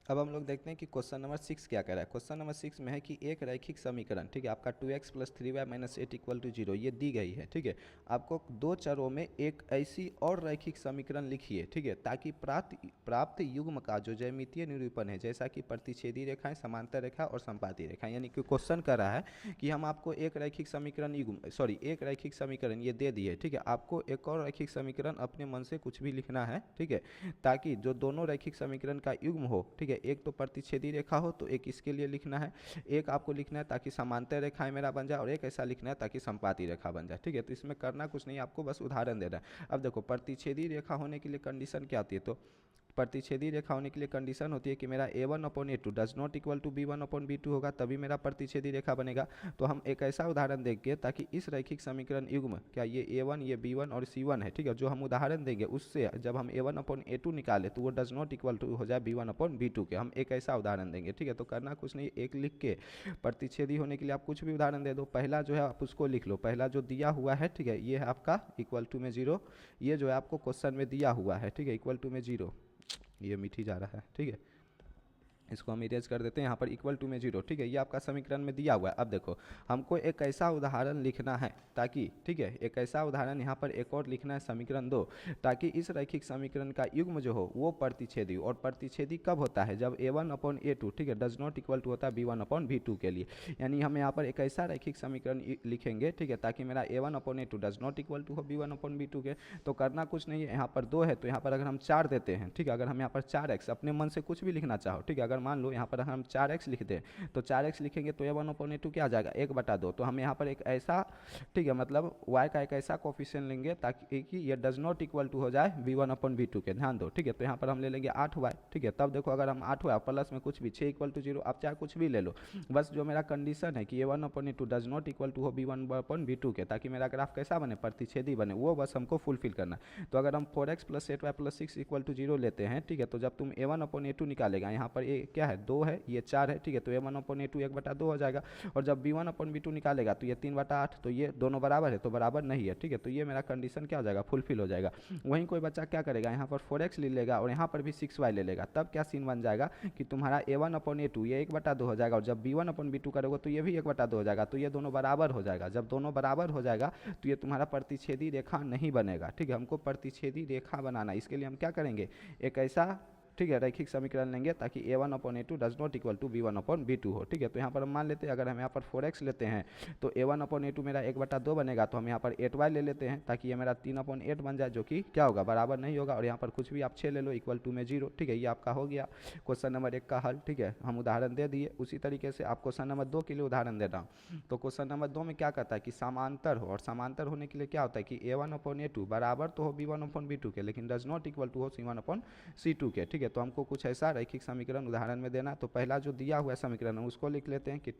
अब हम लोग देखते हैं कि क्वेश्चन नंबर 6 क्या कह रहा है। क्वेश्चन नंबर 6 में है कि एक रैखिक समीकरण, ठीक है, आपका 2x + 3y - 8 = 0 ये दी गई है, ठीक है। आपको दो चरों में एक ऐसी और रैखिक समीकरण लिखिए, ठीक है, ताकि प्राप्त युग्म का जो ज्यामितीय निरूपण है, जैसा कि प्रतिच्छेदी रेखाएं, समांतर रेखा और संपाती रेखाएं, यानी कि क्वेश्चन कर रहा है कि हम आपको एक रैखिक समीकरण एक रैखिक समीकरण ये दे दिए, ठीक है। आपको एक और रैखिक समीकरण अपने मन से कुछ भी लिखना है, ठीक है, ताकि जो दोनों रैखिक समीकरण का युग्म हो, ठीक है, एक तो प्रतिच्छेदी रेखा हो तो एक इसके लिए लिखना है, एक आपको लिखना है ताकि समांतर रेखाएं मेरा बन जाए, और एक ऐसा लिखना है ताकि संपाती रेखा बन जाए, ठीक है। तो इसमें करना कुछ नहीं, आपको बस उदाहरण देना है। अब देखो, प्रतिच्छेदी रेखा होने के लिए कंडीशन क्या आती है, तो प्रतिच्छेदी रेखा होने के लिए कंडीशन होती है कि मेरा a1/a2 does not equal to b1/b2 होगा, तभी मेरा प्रतिच्छेदी रेखा बनेगा। तो हम एक ऐसा उदाहरण देंगे ताकि इस रैखिक समीकरण युग्म, क्या ये a1, ये b1 और c1 है, ठीक है, जो हम उदाहरण देंगे उससे जब हम a1/a2 निकाले तो वो डज नॉट इक्वल टू हो जाए b1/b2 के। हम एक ऐसा उदाहरण देंगे, ठीक है। तो करना कुछ नहीं, एक लिख के प्रतिच्छेदी होने के लिए आप कुछ भी उदाहरण दे दो। पहला जो है आप उसको लिख लो, पहला जो दिया हुआ है, ठीक है, ये है आपका इक्वल टू में 0, ये जो है आपको क्वेश्चन में दिया हुआ है, ठीक है, इक्वल टू में 0, ये मीठी जा रहा है, ठीक है, इसको हम इरेज कर देते हैं, यहाँ पर इक्वल टू में 0, ठीक है, ये आपका समीकरण में दिया हुआ है। अब देखो, हमको एक ऐसा उदाहरण लिखना है ताकि, ठीक है, एक ऐसा उदाहरण यहाँ पर एक और लिखना है समीकरण 2, ताकि इस रैखिक समीकरण का युग्म जो हो वो प्रतिच्छेदी हो। और प्रतिच्छेदी कब होता है, जब a1/a2, ठीक है, डज नॉट इक्वल टू होता है b1/b2 के लिए। यानी हम यहाँ पर एक ऐसा रैखिक समीकरण लिखेंगे, ठीक है, ताकि मेरा a1/a2 does not equal to हो b1/b2 के। तो करना कुछ नहीं है, यहाँ पर 2 है तो यहाँ पर अगर हम 4 देते हैं, ठीक है, अगर हम यहाँ पर 4x अपने मन से कुछ भी लिखना चाहो, ठीक है, अगर मान लो यहाँ पर हम 4x लिख दें तो 4x लिखेंगे तो a1/a2 क्या आ जाएगा 1/2। तो हम यहाँ पर एक ऐसा, ठीक है, मतलब y का एक ऐसा कोफिशिएंट लेंगे ताकि कि ये डज नॉट इक्वल टू हो जाए b1/b2 के, ध्यान दो, ठीक है। तो यहाँ पर हम ले लेंगे 8y, ठीक है। तब देखो, अगर हम 8y प्लस में कुछ भी 6 = 0, आप चाहे कुछ भी ले लो, बस जो मेरा कंडीशन है कि a1/a2 does not equal to हो b1/b2 के, ताकि मेरा ग्राफ कैसा बने, प्रतिच्छेदी बने, वो बस हमको फुलफिल करना। तो अगर हम 4x + 8y + 6 = 0 लेते हैं, ठीक है, तो जब तुम a1/a2 निकालेगा, यहाँ पर ये क्या है 2 है, ये 4 है, ठीक है, तो a1/a2 1/2 हो जाएगा। और जब b1/b2 निकालेगा तो ये 3/8, तो ये दोनों बराबर है, तो बराबर नहीं है, ठीक है। तो ये मेरा कंडीशन क्या हो जाएगा, फुलफिल हो जाएगा। वहीं कोई बच्चा क्या करेगा, यहाँ पर 4x ले लेगा और यहाँ पर भी 6y ले लेगा, तब क्या सीन बन जाएगा कि तुम्हारा a1/a2 ये 1/2 हो जाएगा, और जब b1/b2 करोगे तो ये भी 1/2 हो जाएगा, तो ये दोनों बराबर हो जाएगा। जब दोनों बराबर हो जाएगा तो ये तुम्हारा प्रतिच्छेदी रेखा नहीं बनेगा, ठीक है। हमको प्रतिच्छेदी रेखा बनाना, इसके लिए हम क्या करेंगे, एक ऐसा, ठीक है, रैखिक समीकरण लेंगे ताकि a1/a2 does not equal to b1/b2 हो, ठीक है। तो यहाँ पर हम मान लेते हैं, अगर हम यहाँ पर 4x लेते हैं तो a1/a2 मेरा 1/2 बनेगा, तो हम यहाँ पर 8y ले लेते हैं ताकि ये मेरा 3/8 बन जाए, जो कि क्या होगा, बराबर नहीं होगा। और यहाँ पर कुछ भी आप 6 ले लो, इक्वल टू में 0, ठीक है। ये आपका हो गया क्वेश्चन नंबर 1 का हल, ठीक है। हम उदाहरण दे दिए, उसी तरीके से आप क्वेश्चन नंबर 2 के लिए उदाहरण दे रहा हूँ। तो क्वेश्चन नंबर 2 में क्या कहता है कि समांतर हो, और समांतर होने के लिए क्या होता है कि a1/a2 बराबर तो हो b1/b2 के, लेकिन डज नॉट इक्वल टू हो c1/c2 के, ठीक है। तो हमको कुछ ऐसा रैखिक समीकरण उदाहरण में देना। तो पहला जो दिया हुआ समीकरण है उसको लिख लेते हैं कि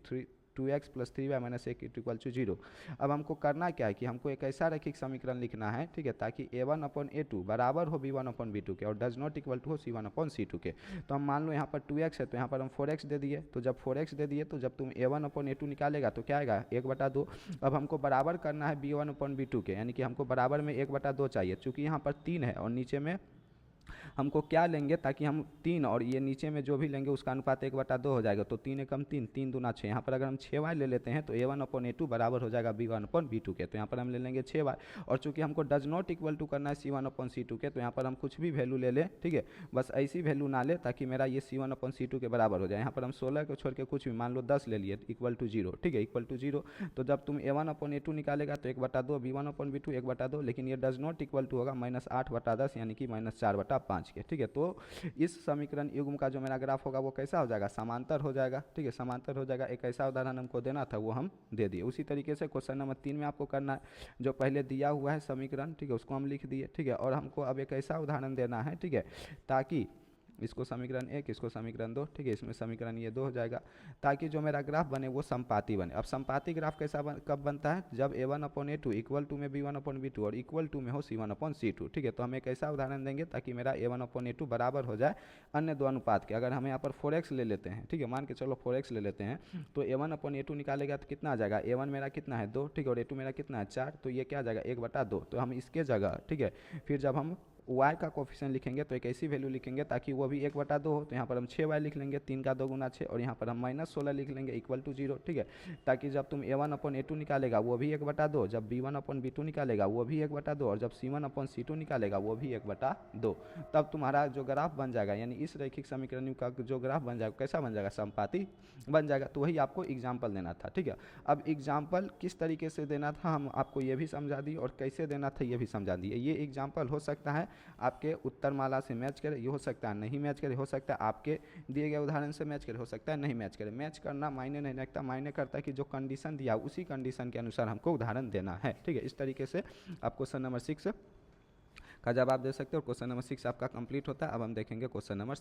2x + 3y - 1 = 0। अब हमको करना क्या है कि हमको एक ऐसा रैखिक समीकरण लिखना है, ठीक है, ताकि a1/a2 बराबर हो b1/b2 के और डज नॉट इक्वल टू हो c1/c2 के। तो हम मान लो यहाँ पर 2x है तो यहाँ पर हम 4x दे दिए, तो जब 4x दे दिए तो जब तुम a1/a2 निकालेगा तो क्या आएगा 1/2। अब हमको बराबर करना है b1/b2 के, यानी कि हमको बराबर में 1/2 चाहिए, चूँकि यहाँ पर 3 है और नीचे में हमको क्या लेंगे, ताकि हम 3 और ये नीचे में जो भी लेंगे उसका अनुपात 1/2 हो जाएगा। तो 3 एकम 3, 3 दूना 6, यहाँ पर अगर हम 6y ले लेते हैं तो a1/a2 बराबर हो जाएगा b1/b2 के, तो यहाँ पर हम ले लेंगे 6y। और चूंकि हमको डज नॉट इक्वल टू करना है c1/c2 के, तो यहाँ पर हम कुछ भी वैल्यू ले लें, ठीक है, बस ऐसी वैल्यू ना ले ताकि मेरा ये c1/c2 के बराबर हो जाए। यहाँ पर हम 16 को छोड़ के कुछ भी मान लो 10 ले लिए, इक्वल टू 0, ठीक है, इक्वल टू 0। तो जब तुम a1/a2 निकालेगा तो 1/2, b1/b2 1/2, लेकिन ये डज नॉट इक्वल टू होगा -8/10, यानी कि -4/5 के, ठीक है। तो इस समीकरण युग्म का जो मेरा ग्राफ होगा वो कैसा हो जाएगा, समांतर हो जाएगा, ठीक है, समांतर हो जाएगा। एक ऐसा उदाहरण हमको देना था वो हम दे दिए। उसी तरीके से क्वेश्चन नंबर 3 में आपको करना है, जो पहले दिया हुआ है समीकरण, ठीक है, उसको हम लिख दिए, ठीक है, और हमको अब एक ऐसा उदाहरण देना है, ठीक है, ताकि इसको समीकरण 1, इसको समीकरण 2, ठीक है, इसमें समीकरण ये 2 हो जाएगा, ताकि जो मेरा ग्राफ बने वो संपाती बने। अब संपाती ग्राफ कैसा कब बनता है, जब a1/a2 इक्वल टू में b1/b2 और इक्वल टू में हो c1/c2, ठीक है। तो हम एक ऐसा उदाहरण देंगे ताकि मेरा a1/a2 बराबर हो जाए अन्य दो अनुपात के। अगर हम यहाँ पर 4x ले लेते हैं, ठीक है, मान के चलो 4x ले लेते हैं, तो a1/a2 निकालेगा तो कितना आ जाएगा, a1 मेरा कितना है 2, ठीक है, और a2 मेरा कितना है 4, तो ये क्या आ जाएगा 1/2। तो हम इसके जगह, ठीक है, फिर जब हम y का कोफिशिएंट लिखेंगे तो एक ऐसी वैल्यू लिखेंगे ताकि वो भी 1/2 हो, तो यहाँ पर हम 6y लिख लेंगे, 3 का 2 गुना 6, और यहाँ पर हम -16 लिख लेंगे इक्वल टू 0, ठीक है। ताकि जब तुम a1/a2 निकालेगा वो भी 1/2, जब b1/b2 निकालेगा वो भी 1/2, और जब c1/c2 निकालेगा वो भी 1/2, तब तुम्हारा जो ग्राफ बन जाएगा, यानी इस रैखिक समीकरण का जो ग्राफ बन जाएगा कैसा बन जाएगा, समपाती बन जाएगा। तो वही आपको एग्जाम्पल देना था, ठीक है। अब एग्जाम्पल किस तरीके से देना था हम आपको ये भी समझा दिए, और कैसे देना था ये भी समझा दिए। ये एग्जाम्पल हो सकता है आपके उत्तरमाला से मैच करे, ये हो सकता है नहीं मैच करे, हो सकता है आपके दिए गए उदाहरण से मैच करे, हो सकता है नहीं मैच करे। मैच करना मायने नहीं रखता, मायने करता है कि जो कंडीशन दिया उसी कंडीशन के अनुसार हमको उदाहरण देना है, ठीक है। इस तरीके से आप क्वेश्चन नंबर 6 का जवाब दे सकते हो। क्वेश्चन नंबर 6 आपका कंप्लीट होता है। अब हम देखेंगे क्वेश्चन नंबर